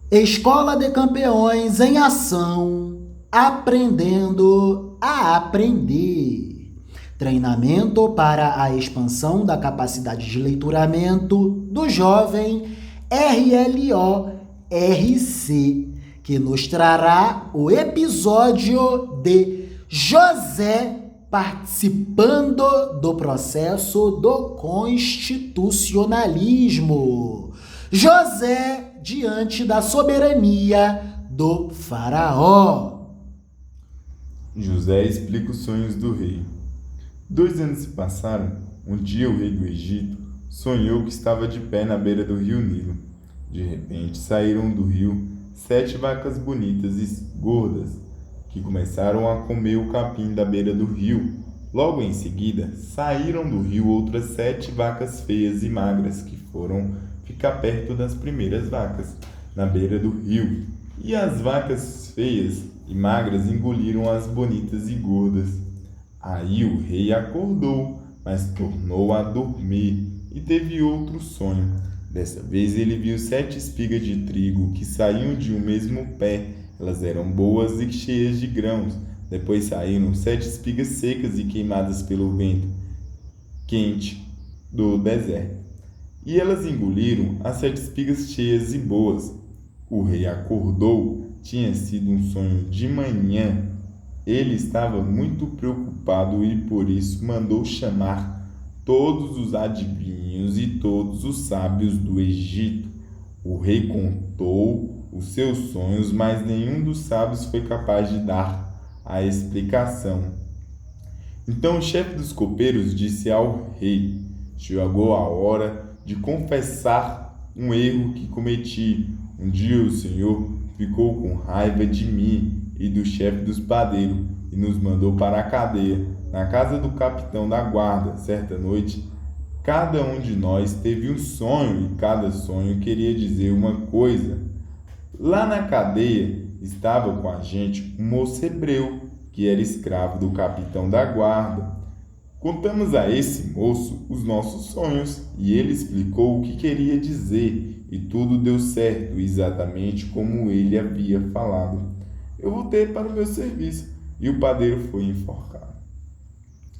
Escola de Campeões em ação, aprendendo a aprender. Treinamento para a expansão da capacidade de leituramento do jovem RLO-RC, que nos trará o episódio de José participando do processo do constitucionalismo. José diante da soberania do faraó. José explica os sonhos do rei. 2 anos se passaram. Um dia o rei do Egito sonhou que estava de pé na beira do rio Nilo. De repente saíram do rio 7 vacas bonitas e gordas, que começaram a comer o capim da beira do rio. Logo em seguida, saíram do rio outras 7 vacas feias e magras, que foram ficar perto das primeiras vacas, na beira do rio. E as vacas feias e magras engoliram as bonitas e gordas. Aí o rei acordou, mas tornou a dormir e teve outro sonho. Dessa vez ele viu 7 espigas de trigo que saíam de um mesmo pé. Elas eram boas e cheias de grãos. Depois saíram 7 espigas secas e queimadas pelo vento quente do deserto. E elas engoliram as 7 espigas cheias e boas. O rei acordou. Tinha sido um sonho de manhã. Ele estava muito preocupado e por isso mandou chamar todos os adivinhos e todos os sábios do Egito. O rei contou os seus sonhos, mas nenhum dos sábios foi capaz de dar a explicação. Então o chefe dos copeiros disse ao rei: chegou a hora de confessar um erro que cometi. Um dia o Senhor ficou com raiva de mim e do chefe dos padeiros e nos mandou para a cadeia, na casa do capitão da guarda. Certa noite, cada um de nós teve um sonho e cada sonho queria dizer uma coisa. Lá na cadeia estava com a gente um moço hebreu que era escravo do capitão da guarda. Contamos a esse moço os nossos sonhos e ele explicou o que queria dizer e tudo deu certo, exatamente como ele havia falado. Eu voltei para o meu serviço e o padeiro foi enforcado.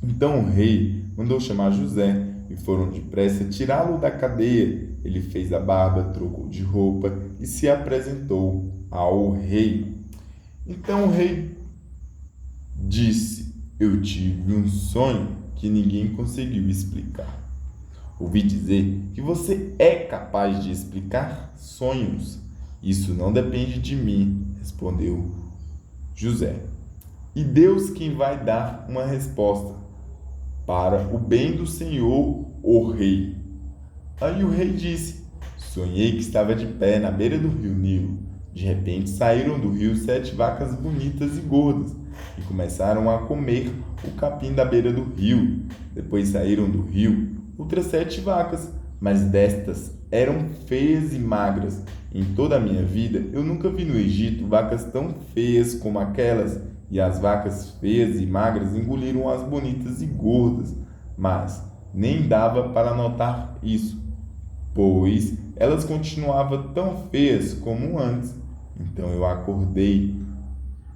Então o rei mandou chamar José e foram depressa tirá-lo da cadeia. Ele fez a barba, trocou de roupa e se apresentou ao rei. Então o rei disse: eu tive um sonho que ninguém conseguiu explicar. Ouvi dizer que você é capaz de explicar sonhos. Isso não depende de mim, respondeu José. E Deus quem vai dar uma resposta para o bem do Senhor, o rei. Aí o rei disse: sonhei que estava de pé na beira do rio Nilo. De repente saíram do rio 7 vacas bonitas e gordas e começaram a comer o capim da beira do rio. Depois saíram do rio outras 7 vacas, mas destas eram feias e magras. Em toda a minha vida, eu nunca vi no Egito vacas tão feias como aquelas, e as vacas feias e magras engoliram as bonitas e gordas, mas nem dava para notar isso, pois elas continuavam tão feias como antes. Então eu acordei.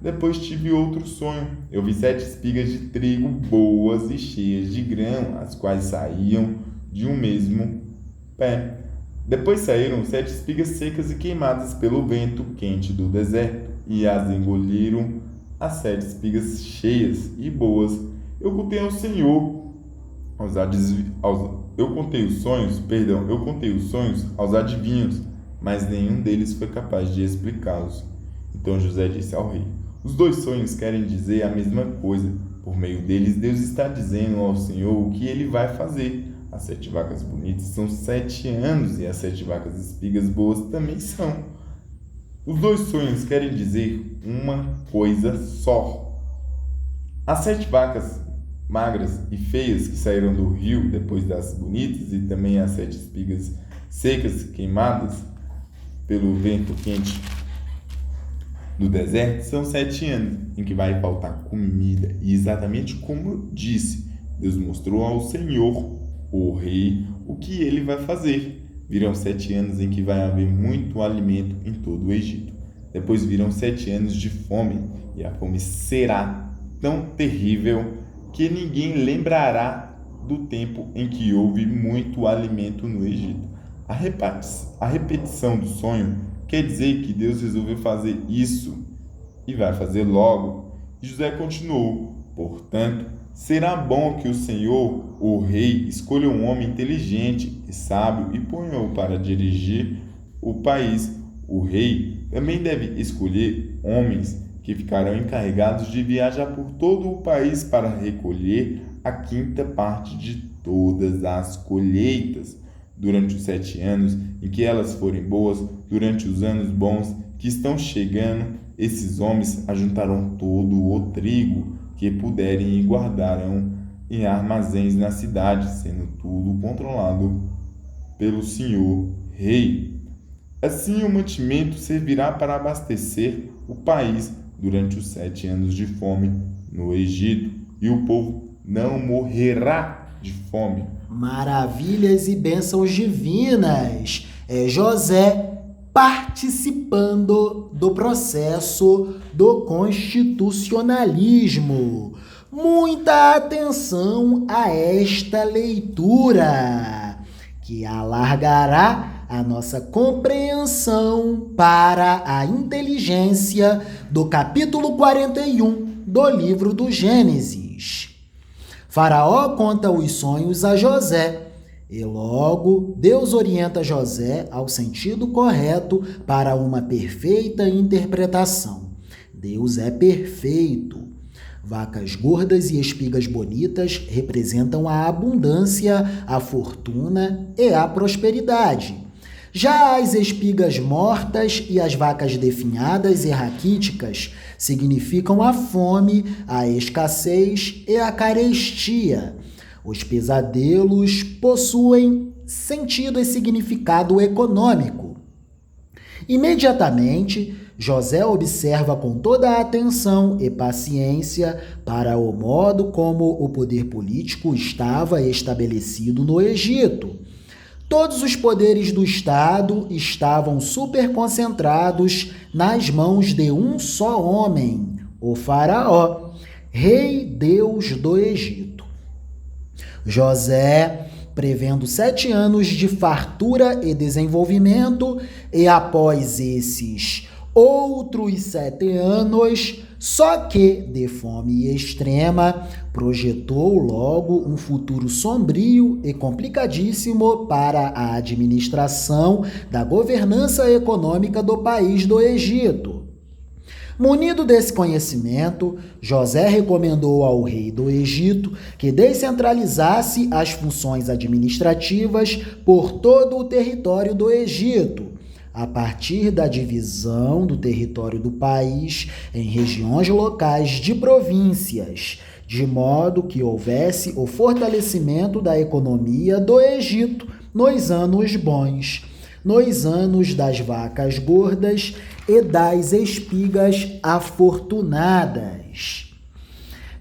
Depois tive outro sonho. Eu vi 7 espigas de trigo boas e cheias de grão, as quais saíam de um mesmo pé. Depois saíram 7 espigas secas e queimadas pelo vento quente do deserto, e as engoliram as 7 espigas cheias e boas. Eu contei ao Senhor eu contei os sonhos aos adivinhos, mas nenhum deles foi capaz de explicá-los. Então José disse ao rei: os 2 sonhos querem dizer a mesma coisa. Por meio deles, Deus está dizendo ao Senhor o que ele vai fazer. As 7 vacas bonitas são 7 anos e as 7 vacas espigas boas também são. Os 2 sonhos querem dizer uma coisa só. As 7 vacas magras e feias que saíram do rio depois das bonitas, e também as 7 espigas secas queimadas pelo vento quente do deserto, são 7 anos em que vai faltar comida. E exatamente como eu disse, Deus mostrou ao Senhor, o rei, o que ele vai fazer. Virão 7 anos em que vai haver muito alimento em todo o Egito. Depois virão 7 anos de fome, e a fome será tão terrível que ninguém lembrará do tempo em que houve muito alimento no Egito. A repetição do sonho quer dizer que Deus resolveu fazer isso e vai fazer logo. E José continuou: portanto, será bom que o Senhor, o rei, escolha um homem inteligente e sábio e ponha-o para dirigir o país. O rei também deve escolher homens que ficarão encarregados de viajar por todo o país para recolher a quinta parte de todas as colheitas. Durante os 7 anos em que elas forem boas, durante os anos bons que estão chegando, esses homens ajuntarão todo o trigo que puderem e guardarão em armazéns na cidade, sendo tudo controlado pelo Senhor Rei. Assim, o mantimento servirá para abastecer o país durante os 7 anos de fome no Egito, e o povo não morrerá de fome. Maravilhas e bênçãos divinas. É José participando do processo do constitucionalismo. Muita atenção a esta leitura, que alargará a nossa compreensão para a inteligência do capítulo 41 do livro do Gênesis. Faraó conta os sonhos a José, e logo Deus orienta José ao sentido correto para uma perfeita interpretação. Deus é perfeito. Vacas gordas e espigas bonitas representam a abundância, a fortuna e a prosperidade. Já as espigas mortas e as vacas definhadas e raquíticas significam a fome, a escassez e a carestia. Os pesadelos possuem sentido e significado econômico. Imediatamente, José observa com toda a atenção e paciência para o modo como o poder político estava estabelecido no Egito. Todos os poderes do Estado estavam superconcentrados nas mãos de um só homem, o Faraó, rei Deus do Egito. José, prevendo 7 anos de fartura e desenvolvimento, e após esses outros 7 anos, só que de fome extrema, projetou logo um futuro sombrio e complicadíssimo para a administração da governança econômica do país do Egito. Munido desse conhecimento, José recomendou ao rei do Egito que descentralizasse as funções administrativas por todo o território do Egito, a partir da divisão do território do país em regiões locais de províncias, de modo que houvesse o fortalecimento da economia do Egito nos anos bons, nos anos das vacas gordas e das espigas afortunadas.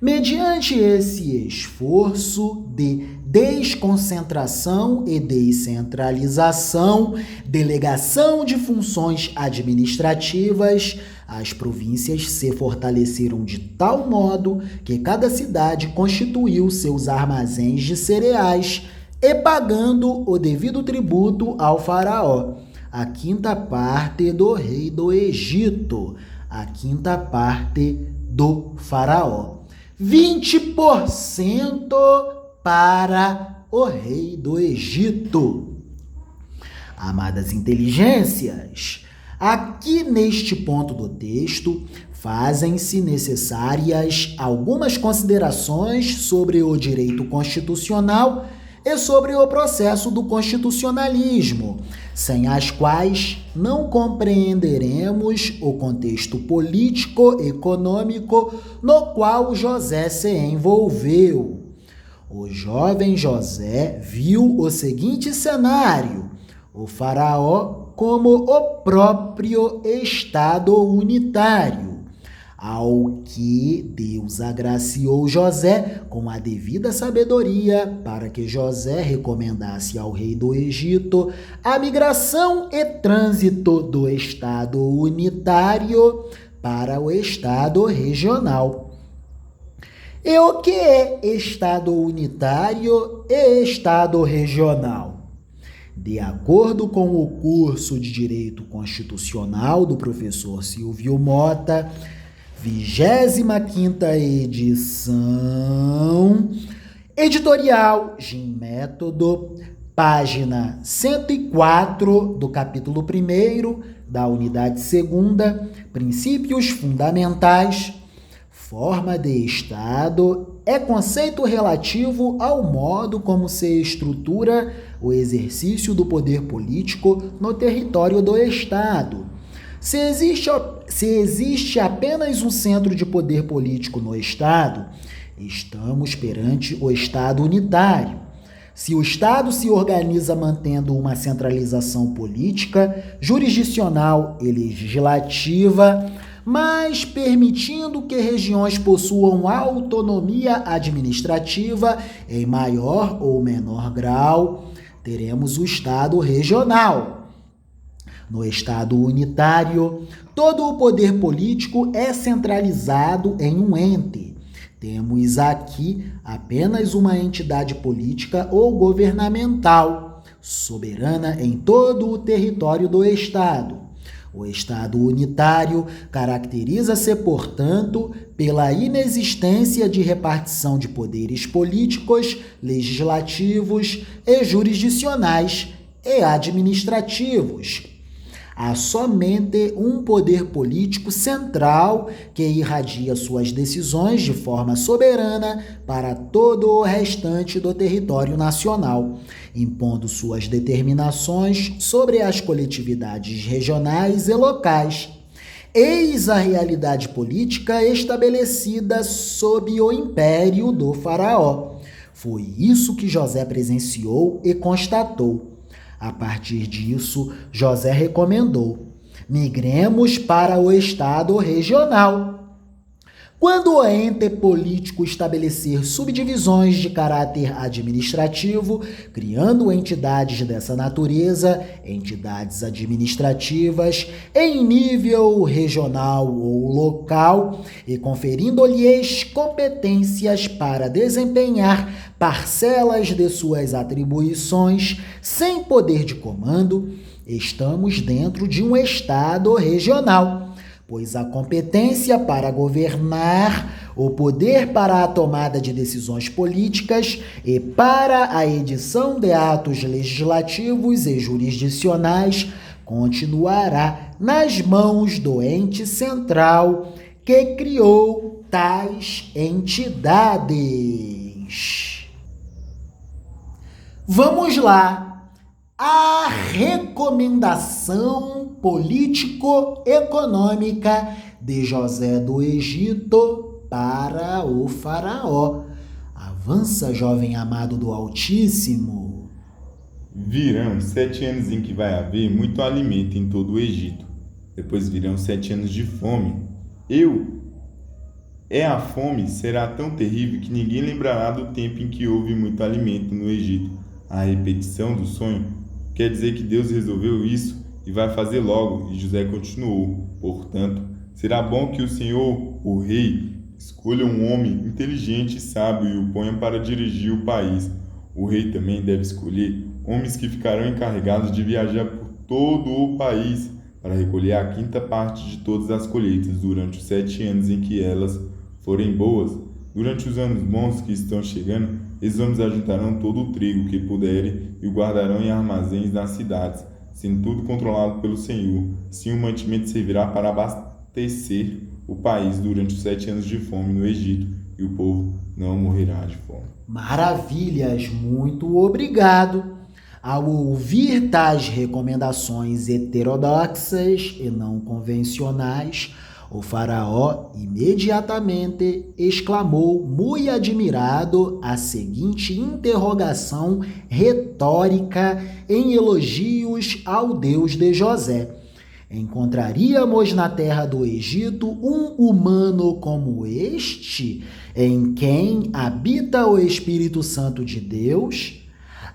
Mediante esse esforço de desconcentração e descentralização, delegação de funções administrativas, as províncias se fortaleceram de tal modo que cada cidade constituiu seus armazéns de cereais e pagando o devido tributo ao faraó, a quinta parte do rei do Egito, a quinta parte do faraó. 20% para o rei do Egito. Amadas inteligências, aqui neste ponto do texto, fazem-se necessárias algumas considerações sobre o direito constitucional e sobre o processo do constitucionalismo, sem as quais não compreenderemos o contexto político-econômico no qual José se envolveu. O jovem José viu o seguinte cenário: o faraó como o próprio Estado unitário. ao que Deus agraciou José com a devida sabedoria para que José recomendasse ao rei do Egito a migração e trânsito do estado unitário para o estado regional. E o que é estado unitário e estado regional? De acordo com o curso de Direito Constitucional do professor Silvio Mota, 25ª edição, editorial Gin Método, página 104 do capítulo 1º da unidade 2ª, princípios fundamentais. Forma de Estado é conceito relativo ao modo como se estrutura o exercício do poder político no território do Estado. Se existe apenas um centro de poder político no Estado, estamos perante o Estado unitário. Se o Estado se organiza mantendo uma centralização política, jurisdicional e legislativa, mas permitindo que regiões possuam autonomia administrativa em maior ou menor grau, teremos o Estado regional. No Estado unitário, todo o poder político é centralizado em um ente. Temos aqui apenas uma entidade política ou governamental, soberana em todo o território do Estado. O Estado unitário caracteriza-se, portanto, pela inexistência de repartição de poderes políticos, legislativos e jurisdicionais e administrativos. Há somente um poder político central que irradia suas decisões de forma soberana para todo o restante do território nacional, impondo suas determinações sobre as coletividades regionais e locais. Eis a realidade política estabelecida sob o império do faraó. Foi isso que José presenciou e constatou. A partir disso, José recomendou: migremos para o estado regional. Quando o ente político estabelecer subdivisões de caráter administrativo, criando entidades dessa natureza, entidades administrativas, em nível regional ou local, e conferindo-lhes competências para desempenhar parcelas de suas atribuições sem poder de comando, estamos dentro de um estado regional, pois a competência para governar, o poder para a tomada de decisões políticas e para a edição de atos legislativos e jurisdicionais continuará nas mãos do ente central que criou tais entidades. Vamos lá. A recomendação político-econômica de José do Egito para o faraó. Avança, jovem amado do Altíssimo. Virão 7 anos em que vai haver muito alimento em todo o Egito. Depois virão 7 anos de fome. A fome será tão terrível que ninguém lembrará do tempo em que houve muito alimento no Egito. A repetição do sonho quer dizer que Deus resolveu isso e vai fazer logo, e José continuou. Portanto, será bom que o Senhor, o rei, escolha um homem inteligente e sábio e o ponha para dirigir o país. O rei também deve escolher homens que ficarão encarregados de viajar por todo o país para recolher a 5ª parte de todas as colheitas durante os 7 anos em que elas forem boas. Durante os anos bons que estão chegando, esses homens ajuntarão todo o trigo que puderem e o guardarão em armazéns nas cidades, sendo tudo controlado pelo Senhor. Assim o mantimento servirá para abastecer o país durante os 7 anos de fome no Egito, e o povo não morrerá de fome. Maravilhas, muito obrigado. Ao ouvir tais recomendações heterodoxas e não convencionais, o faraó imediatamente exclamou, muito admirado, a seguinte interrogação retórica em elogios ao Deus de José: Encontraríamos na terra do Egito um humano como este, em quem habita o Espírito Santo de Deus?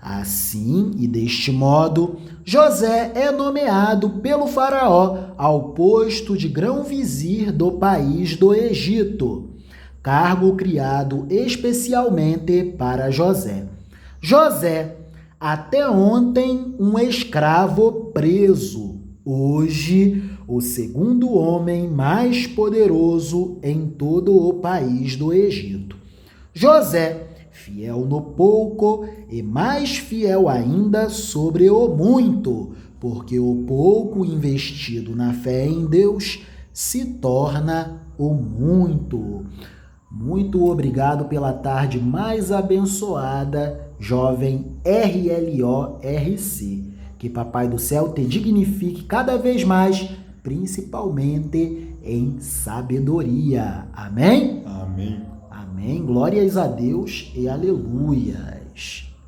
Assim e deste modo, José é nomeado pelo faraó ao posto de grão-vizir do país do Egito, cargo criado especialmente para José. José, até ontem um escravo preso, hoje o segundo homem mais poderoso em todo o país do Egito. José, fiel no pouco e mais fiel ainda sobre o muito, porque o pouco investido na fé em Deus se torna o muito. Muito obrigado pela tarde mais abençoada, jovem RLORC. Que Papai do Céu te dignifique cada vez mais, principalmente em sabedoria. Amém? Amém. Amém. Glórias a Deus e aleluias.